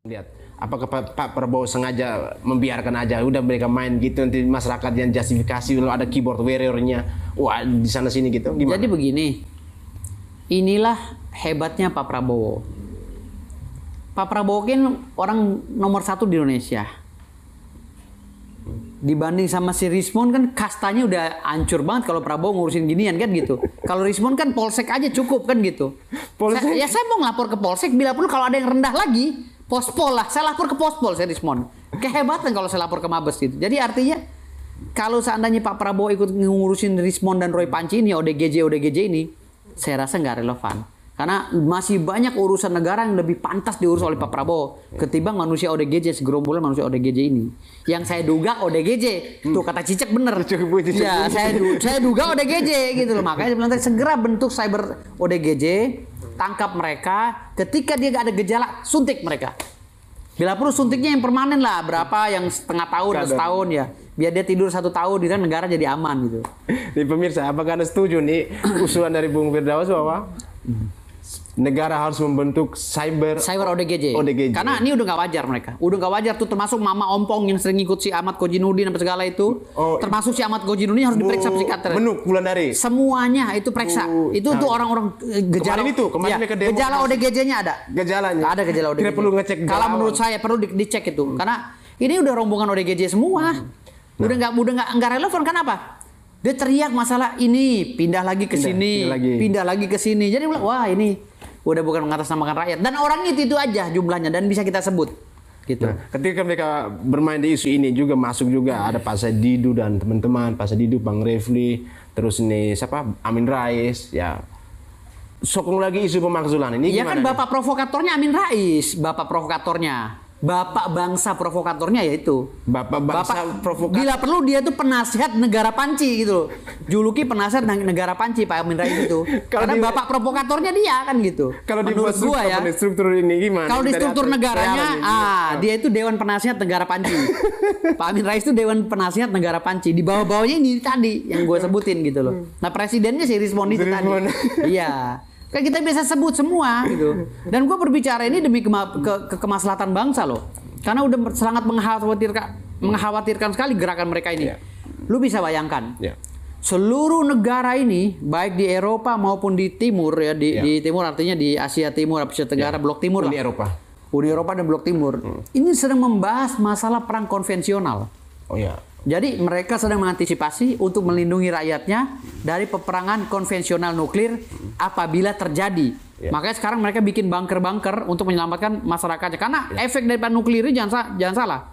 Lihat, apakah Pak Prabowo sengaja membiarkan aja, udah mereka main gitu, nanti masyarakat yang justifikasi kalau ada keyboard warrior-nya, wah di sana sini gitu. Gimana? Jadi begini, inilah hebatnya Pak Prabowo. Pak Prabowo kan orang nomor 1 di Indonesia. Dibanding sama si Rismon kan kastanya udah hancur banget kalau Prabowo ngurusin ginian kan gitu. Kalau Rismon kan polsek aja cukup kan gitu. Saya mau ngelapor ke polsek, bila perlu kalau ada yang rendah lagi, pospol lah. Saya lapor ke pospol, saya Rismon. Kehebatan kalau saya lapor ke Mabes gitu. Jadi artinya kalau seandainya Pak Prabowo ikut ngurusin Rismon dan Roy Panci ini, ODGJ ini, saya rasa nggak relevan. Karena masih banyak urusan negara yang lebih pantas diurus oleh Pak Prabowo ketimbang manusia ODGJ, segerombolan manusia ODGJ ini. Yang saya duga ODGJ, tuh kata Cicek bener. Ya, saya duga ODGJ gitu loh. Makanya sebenarnya segera bentuk cyber ODGJ, tangkap mereka. Ketika dia gak ada gejala, suntik mereka. Bila perlu suntiknya yang permanen lah, berapa yang setengah tahun atau setahun ya. Biar dia tidur 1 tahun, di kan negara jadi aman gitu. Nih pemirsa, apakah Anda setuju nih usulan dari Bung Firdaus bahwa negara harus membentuk cyber ODGJ. Karena ini udah nggak wajar mereka. Udah nggak wajar tuh, termasuk Mama Ompong yang sering ikut si Ahmad Kojinudin dan segala itu. Termasuk si Ahmad Kojinudin harus diperiksa psikiater. Menuk Wulandari. Semuanya itu periksa. Itu tuh orang-orang gejala. Kemarin gejala ODGJ-nya ada. Gejalanya. Ada gejala ODGJ. Tidak perlu ngecek. Kalau menurut saya perlu dicek itu. Karena ini udah rombongan ODGJ semua. Udah nggak relevan. Kenapa? Dia teriak masalah ini, pindah lagi ke sini, pindah lagi ke sini. Jadi wah ini udah bukan mengatasnamakan rakyat, dan orang itu aja jumlahnya dan bisa kita sebut gitu. Nah, ketika mereka bermain di isu ini juga masuk juga ada Pak Saididu dan teman-teman, Pak Saididu, Bang Refli, terus ini siapa, Amin Rais, ya sokong lagi isu pemakzulan ini. Ya kan bapak provokatornya Amin Rais, bapak provokatornya. Bapak bangsa provokatornya yaitu Bapak bangsa provokator. Bila perlu dia tuh penasihat negara panci gitu loh. Juluki penasihat negara panci Pak Amin Rais itu. Karena bapak provokatornya dia kan gitu. Kalau menurut gua ya. Struktur ini gimana? Kalau di struktur negaranya, dia itu Dewan Penasihat Negara Panci. Pak Amin Rais itu Dewan Penasihat Negara Panci. Di bawah-bawahnya ini tadi yang gue sebutin gitu loh. Nah presidennya si Rismon itu tadi. Iya. Kan kita bisa sebut semua gitu. Dan gue berbicara ini demi kemaslahatan bangsa loh. Karena udah sangat mengkhawatirkan sekali gerakan mereka ini. Yeah. Lu bisa bayangkan. Yeah. Seluruh negara ini, baik di Eropa maupun di Timur ya, di Timur artinya di Asia Timur, Asia Tenggara, Blok Timur lah. Uni Eropa dan Blok Timur. Ini sedang membahas masalah perang konvensional. Oh ya. Jadi mereka sedang mengantisipasi untuk melindungi rakyatnya dari peperangan konvensional nuklir apabila terjadi. Yeah. Makanya sekarang mereka bikin bunker-bunker untuk menyelamatkan masyarakatnya. Karena efek dari nuklir ini jangan salah.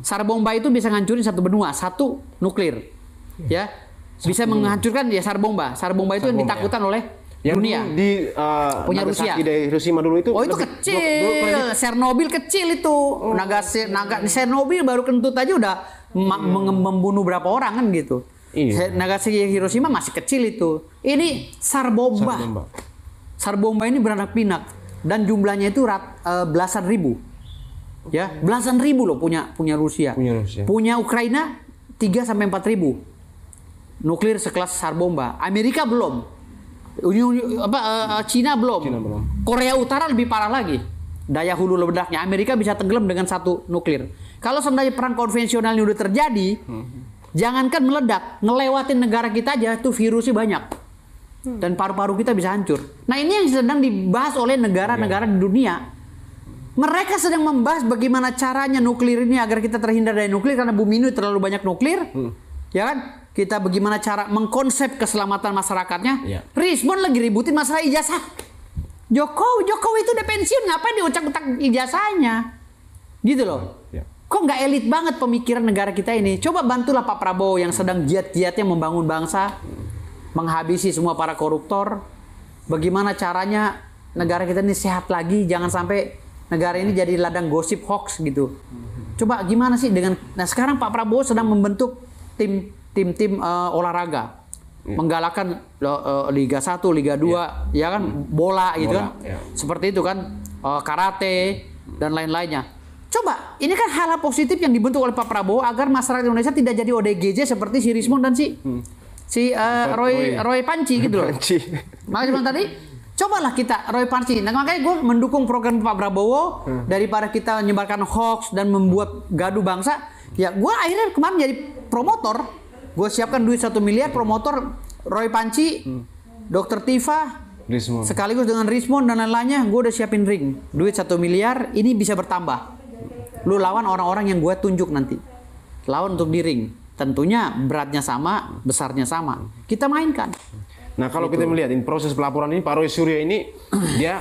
Sar bomba itu bisa ngancurin satu benua, satu nuklir. Ya. Bisa menghancurkan ya sar bomba. Sar bomba itu yang ditakutkan oleh dunia. Di punya Rusia. Di Hiroshima dulu itu. Oh itu kecil. Chernobyl kecil itu. Chernobyl baru kentut aja udah membunuh berapa orang kan gitu. Nagasaki Hiroshima masih kecil itu. Ini sar bomba. Sar bomba ini beranak pinak dan jumlahnya itu belasan ribu. Ya, belasan ribu loh punya Rusia. Punya Ukraina 3 sampai 4 ribu. Nuklir sekelas sar bomba. Amerika belum. Cina belum. Korea Utara lebih parah lagi. Daya hulu ledaknya. Amerika bisa tenggelam dengan satu nuklir. Kalau sebenarnya perang konvensional ini udah terjadi, jangankan meledak, ngelewatin negara kita aja tuh virusnya banyak. Dan paru-paru kita bisa hancur. Nah ini yang sedang dibahas oleh negara-negara di dunia. Mereka sedang membahas bagaimana caranya nuklir ini agar kita terhindar dari nuklir karena bumi ini terlalu banyak nuklir. Ya kan? Kita bagaimana cara mengkonsep keselamatan masyarakatnya. Rismon lagi ributin masalah ijazah. Jokowi itu udah pensiun, ngapain diucak-ucak ijazahnya? Gitu loh. Kok nggak elit banget pemikiran negara kita ini? Coba bantulah Pak Prabowo yang sedang giat-giatnya membangun bangsa, menghabisi semua para koruptor. Bagaimana caranya negara kita ini sehat lagi, jangan sampai negara ini jadi ladang gosip hoax gitu. Coba gimana sih dengan? Nah sekarang Pak Prabowo sedang membentuk tim olahraga, menggalakkan Liga 1, Liga 2, ya kan bola gitu kan, seperti itu kan, karate dan lain-lainnya. Coba, ini kan hal positif yang dibentuk oleh Pak Prabowo agar masyarakat Indonesia tidak jadi ODGJ seperti si Rismon dan si Roy Panci gitu loh. Makanya bilang tadi Cobalah kita Roy Panci. Nah, makanya gue mendukung program Pak Prabowo daripada kita menyebarkan hoax dan membuat gaduh bangsa. Ya gue akhirnya kemarin jadi promotor. Gue siapkan duit 1 miliar promotor Roy Panci, Dr. Tifa, Rismon. sekaligus dengan Rismon dan lain-lainnya. Gue udah siapin ring. Duit 1 miliar ini bisa bertambah. Lu lawan orang-orang yang gue tunjuk nanti. Lawan untuk di ring. Tentunya beratnya sama, besarnya sama. Kita mainkan. Nah kalau kita melihat ini proses pelaporan ini Pak Roy Suryo ini dia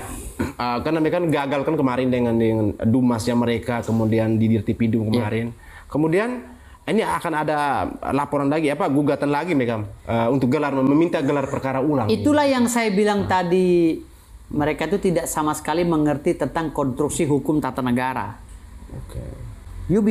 karena mereka gagal kan kemarin dengan Dumasnya mereka, kemudian di Dirtipidum kemarin, kemudian ini akan ada laporan lagi gugatan lagi mereka untuk meminta gelar perkara ulang. Itulah yang saya bilang tadi, mereka itu tidak sama sekali mengerti tentang konstruksi hukum tata negara. Lu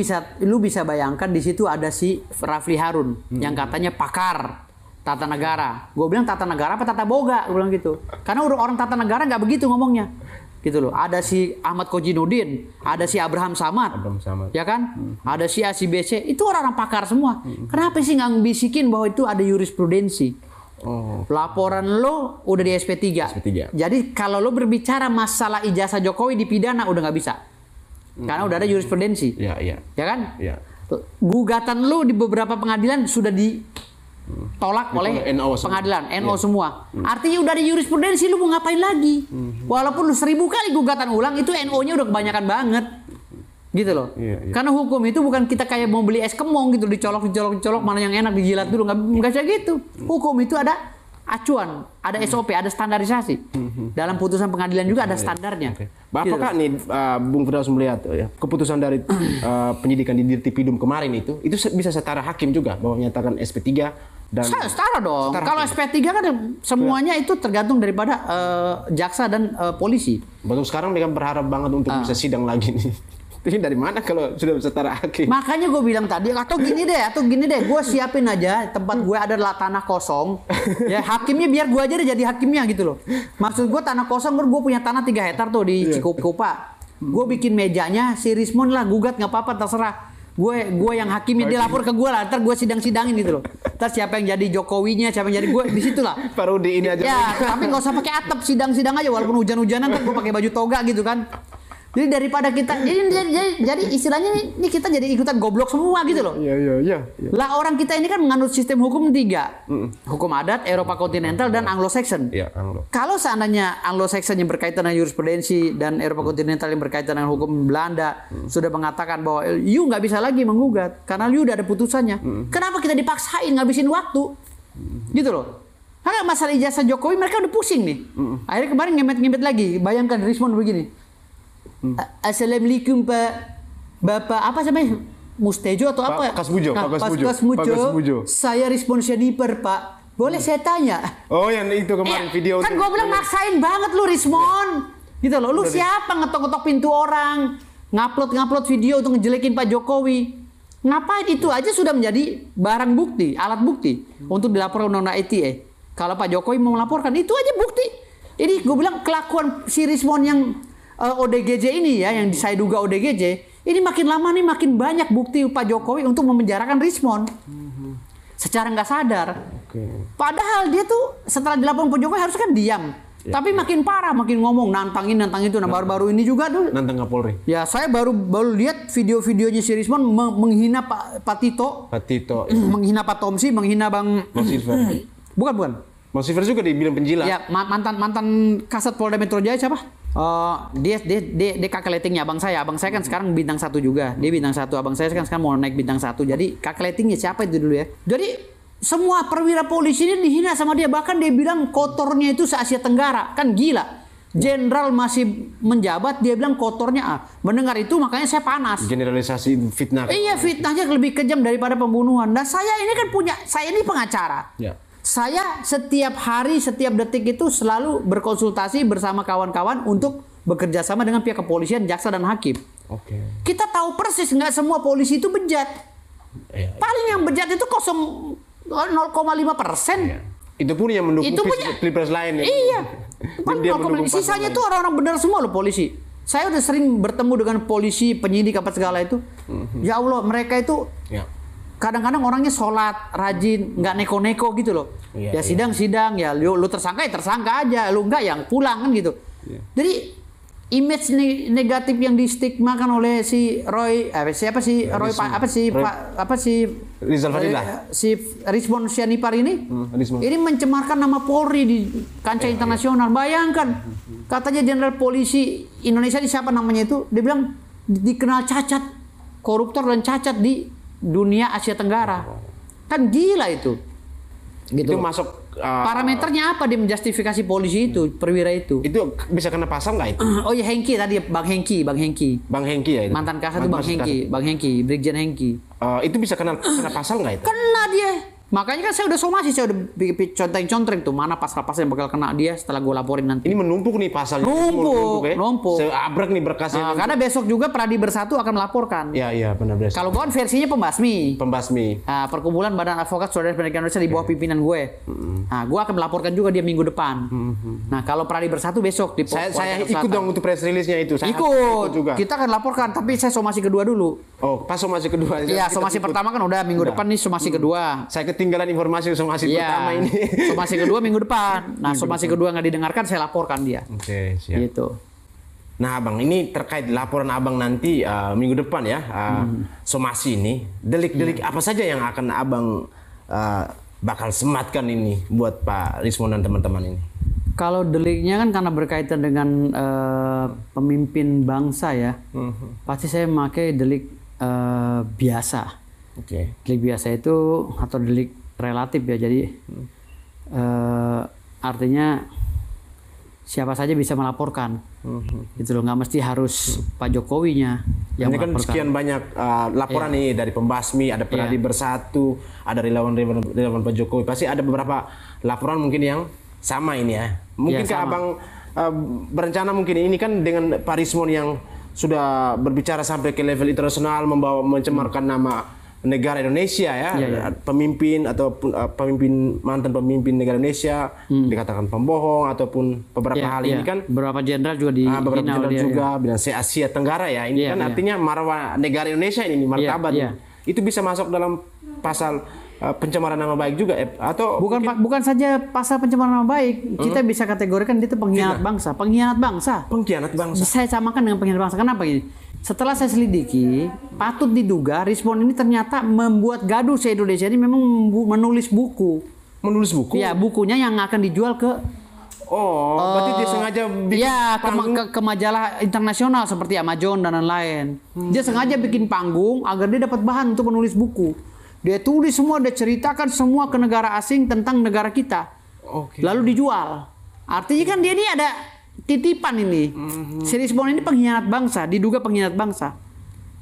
bisa bayangkan di situ ada si Rafli Harun yang katanya pakar tata negara. Gue bilang tata negara apa tata boga? Gue bilang gitu. Karena orang tata negara nggak begitu ngomongnya. Gitu loh. Ada si Ahmad Kojinudin, ada si Abraham Samad. Ya kan? Ada si A, si B, C. Itu orang-orang pakar semua. Kenapa sih nggak bisikin bahwa itu ada jurisprudensi? Laporan lo udah di SP3. Jadi kalau lo berbicara masalah ijazah Jokowi di pidana udah nggak bisa. Karena udah ada jurisprudensi. Ya kan? Gugatan lo di beberapa pengadilan sudah ditolak oleh pengadilan NO semua. Artinya udah ada jurisprudensi, lu mau ngapain lagi? Walaupun lu 1000 kali gugatan ulang itu NO-nya udah kebanyakan banget. Gitu loh. Karena hukum itu bukan kita kayak mau beli es kemong gitu dicolok mana yang enak dijilat dulu, nggak bisa gitu. Hukum itu ada acuan, ada SOP, ada standarisasi. Dalam putusan pengadilan juga ada standarnya. Apakah nih Bung Firdaus melihat keputusan dari penyidikan di Dirtipidum kemarin itu bisa setara hakim juga bahwa menyatakan SP3 dan setara dong. Kalau SP3 kan semuanya itu tergantung daripada jaksa dan polisi. Betul, sekarang mereka berharap banget untuk bisa sidang lagi nih. Ini dari mana kalau sudah setara hakim? Makanya gue bilang tadi, atau gini deh, gue siapin aja tempat gue ada tanah kosong, ya hakimnya biar gue aja deh jadi hakimnya gitu loh. Maksud gue tanah kosong, gue punya tanah 3 hektar tuh di Cikupa. Gue bikin mejanya, si Rismon lah gugat nggak apa-apa terserah. Gue yang hakimnya dia lapor ke gue lah, ntar gue sidang-sidangin gitu loh. Ntar siapa yang jadi Jokowinya, siapa yang jadi gue di situ lah. Pak Rudi ini aja. Ya, tapi nggak usah pakai atap, sidang-sidang aja walaupun hujan-hujanan kan gue pakai baju toga gitu kan. Jadi daripada kita jadi istilahnya ini kita jadi ikutan goblok semua gitu loh. Iya. Lah orang kita ini kan menganut sistem hukum 3. Hukum adat, Eropa kontinental dan Anglo-Saxon. Iya, Anglo. Kalau seandainya Anglo-Saxon yang berkaitan dengan jurisprudensi dan Eropa kontinental yang berkaitan dengan hukum Belanda sudah mengatakan bahwa you nggak bisa lagi menggugat karena you udah ada putusannya. Kenapa kita dipaksain ngabisin waktu? Gitu loh. Karena masalah ijazah Jokowi mereka udah pusing nih. Akhirnya kemarin ngemet-ngemet lagi. Bayangkan Rismon begini. Assalamualaikum Pak Bapak apa namanya Mustejo atau apa? Pak Kasmujo. Saya Rismon Syaniper Pak. Boleh saya tanya? Oh yang itu kemarin video. Kan gue bilang maksain banget lu Rismon. Gitu loh. Lu siapa ngetok-ngetok pintu orang, ngupload video untuk ngejelekin Pak Jokowi? Ngapain itu aja sudah menjadi barang bukti, alat bukti untuk dilaporkan undang-undang ITE. Kalau Pak Jokowi mau melaporkan itu aja bukti. Ini gue bilang kelakuan si Rismon yang ODGJ ini ya, yang saya duga ODGJ, ini makin lama nih makin banyak bukti Pak Jokowi untuk memenjarakan Rismon. Secara nggak sadar. Padahal dia tuh setelah dilaporkan Pak Jokowi harusnya kan diam. Tapi makin parah, makin ngomong nantang itu. Nah baru-baru ini juga tuh. Nantang Kapolri. Ya saya baru lihat video-videonya si Rismon menghina Pak Tito. Menghina Pak Tomsi, menghina Bang Silver. Bukan. Bang Silver juga dibilang penjilat. Ya mantan Kasat Polda Metro Jaya siapa? Dia kakak letingnya abang saya kan sekarang bintang 1 juga. Dia bintang 1, abang saya kan sekarang mau naik bintang 1. Jadi kakak letingnya siapa itu dulu ya? Jadi semua perwira polisi ini dihina sama dia, bahkan dia bilang kotornya itu se-Asia Tenggara. Kan gila. Jenderal masih menjabat dia bilang kotornya. Mendengar itu makanya saya panas. Generalisasi fitnah. Iya, fitnahnya lebih kejam daripada pembunuhan. Nah, saya ini pengacara. Ya. Saya setiap hari, setiap detik itu selalu berkonsultasi bersama kawan-kawan untuk bekerja sama dengan pihak kepolisian, jaksa dan hakim. Kita tahu persis nggak semua polisi itu bejat. Paling yang bejat itu 0,5%. Itu pun yang mendukung pilpres lain. Iya. Sisanya tuh orang-orang benar semua loh polisi. Saya udah sering bertemu dengan polisi, penyidik apa segala itu. Ya Allah, mereka itu kadang-kadang orangnya sholat, rajin, nggak neko-neko gitu loh. Iya, Ya sidang-sidang, ya lu tersangka ya tersangka aja, lu nggak yang pulang kan gitu. Iya. Jadi image negatif yang distigmakan oleh si Roy, siapa sih Roy, Rizal Fadilah. si Rizwan Syahipar ini, Rizwan. ini mencemarkan nama Polri di kancah internasional. Bayangkan, katanya Jenderal Polisi Indonesia ini siapa namanya itu, dia bilang dikenal cacat, koruptor dan cacat di dunia Asia Tenggara. Kan gila itu. Gitu. Itu masuk Parameternya apa dia menjustifikasi polisi itu, perwira itu? itu bisa kena pasal nggak itu? Oh ya Hengki tadi, Bang Hengki. Bang Hengki ya itu. Mantan Kasat itu Bang Hengki, Brigjen Hengki. Itu bisa kena pasal nggak itu? Kena dia. Makanya kan saya udah somasi, saya udah contreng tuh mana pasal-pasal yang bakal kena dia setelah gue laporin nanti. Ini menumpuk nih pasalnya. Numpuk. Seabrek nih berkasnya. Karena besok juga Pradi Bersatu akan melaporkan. Iya benar besok. Kalau gue kan versinya pembasmi. Perkumpulan Badan Advokat Saudara Pendidikan Indonesia di bawah pimpinan gue. Nah, gue akan melaporkan juga dia minggu depan. Nah, kalau Pradi Bersatu besok di saya ikut dong untuk press release-nya itu. Saya ikut juga. Kita akan laporkan, tapi saya somasi kedua dulu. Oh, pas somasi kedua. Iya, somasi pertama kan udah minggu depan nih somasi kedua. Saya ketinggalan informasi somasi pertama ini. Somasi kedua minggu depan. Nah, somasi kedua nggak didengarkan, saya laporkan dia. Oke, siap. Gitu. Nah, Abang, ini terkait laporan Abang nanti minggu depan ya, somasi ini, delik-delik apa saja yang akan Abang bakal sematkan ini buat Pak Rizwan dan teman-teman ini? Kalau deliknya kan karena berkaitan dengan pemimpin bangsa ya, pasti saya memakai delik biasa. Oke. Delik biasa itu atau delik relatif ya, jadi artinya siapa saja bisa melaporkan, gitu loh, nggak mesti harus Pak Jokowinya yang ini kan melaporkan. sekian banyak laporan nih dari Pembasmi, ada Pradi Bersatu, ada relawan Pak Jokowi, pasti ada beberapa laporan mungkin yang sama ini ya. Mungkinkah Abang berencana mungkin ini kan dengan Pak Rizwan yang sudah berbicara sampai ke level internasional, mencemarkan nama negara Indonesia ya, pemimpin ataupun mantan pemimpin negara Indonesia dikatakan pembohong ataupun beberapa hal ini kan beberapa jenderal juga di beberapa jenderal juga bilang Asia Tenggara ya, ini kan artinya marwah negara Indonesia ini martabat itu bisa masuk dalam pasal pencemaran nama baik juga atau bukan saja pasal pencemaran nama baik, kita bisa kategorikan itu pengkhianat bangsa. Saya samakan dengan pengkhianat bangsa. Kenapa ini? Setelah saya selidiki, patut diduga Rizwan ini ternyata membuat gaduh se-Indonesia ini, memang menulis buku. Ya, bukunya yang akan dijual ke berarti dia sengaja bikin ke majalah internasional seperti Amazon dan lain-lain. Dia sengaja bikin panggung agar dia dapat bahan untuk menulis buku. Dia tulis semua, dia ceritakan semua ke negara asing tentang negara kita. Lalu dijual. Artinya kan dia ini ada titipan ini. Si Rizwan ini pengkhianat bangsa, diduga pengkhianat bangsa.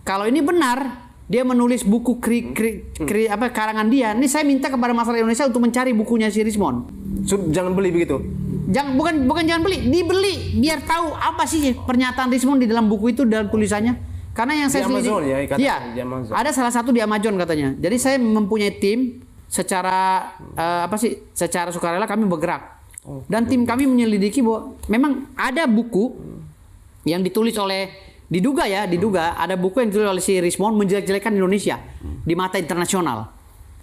Kalau ini benar, dia menulis buku karangan dia. Ini saya minta kepada masyarakat Indonesia untuk mencari bukunya si Rizwan. Jangan beli begitu. Bukan jangan beli, dibeli biar tahu apa sih pernyataan Rizwan di dalam buku itu, dalam tulisannya. Karena yang saya selidiki, ada salah satu di Amazon katanya. Jadi saya mempunyai tim secara secara sukarela kami bergerak. Dan tim kami menyelidiki bahwa memang ada buku yang ditulis oleh diduga ada buku yang ditulis oleh si Rizwan menjelek-jelekan Indonesia di mata internasional.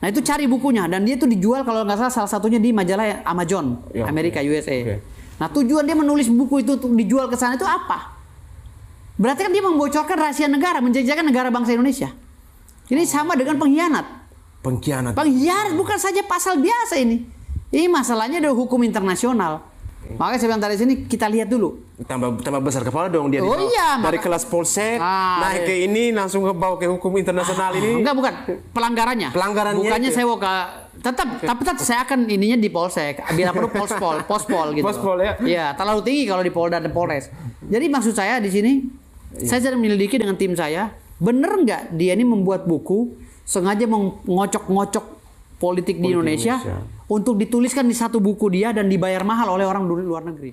Nah, itu cari bukunya dan dia itu dijual kalau nggak salah satunya di majalah Amazon Amerika USA. Nah, tujuan dia menulis buku itu untuk dijual ke sana itu apa? Berarti kan dia membocorkan rahasia negara, menjajahkan negara bangsa Indonesia. Ini sama dengan pengkhianat. Pengkhianat bukan saja pasal biasa ini. Ini masalahnya adalah hukum internasional. Makanya saya bilang tadi sini kita lihat dulu. Tambah besar kepala dong dia. Dari kelas polsek naik ke ini langsung ke bawah ke hukum internasional ini. Bukan pelanggarannya. Bukannya itu. Saya mau ke tapi saya akan ininya di polsek. Bila perlu pospol gitu. Pospol ya. Iya, terlalu tinggi kalau di Polda dan Polres. Jadi maksud saya di sini saya sedang menyelidiki dengan tim saya, bener nggak dia ini membuat buku sengaja mengocok-ngocok politik di Indonesia untuk dituliskan di satu buku dia dan dibayar mahal oleh orang luar negeri.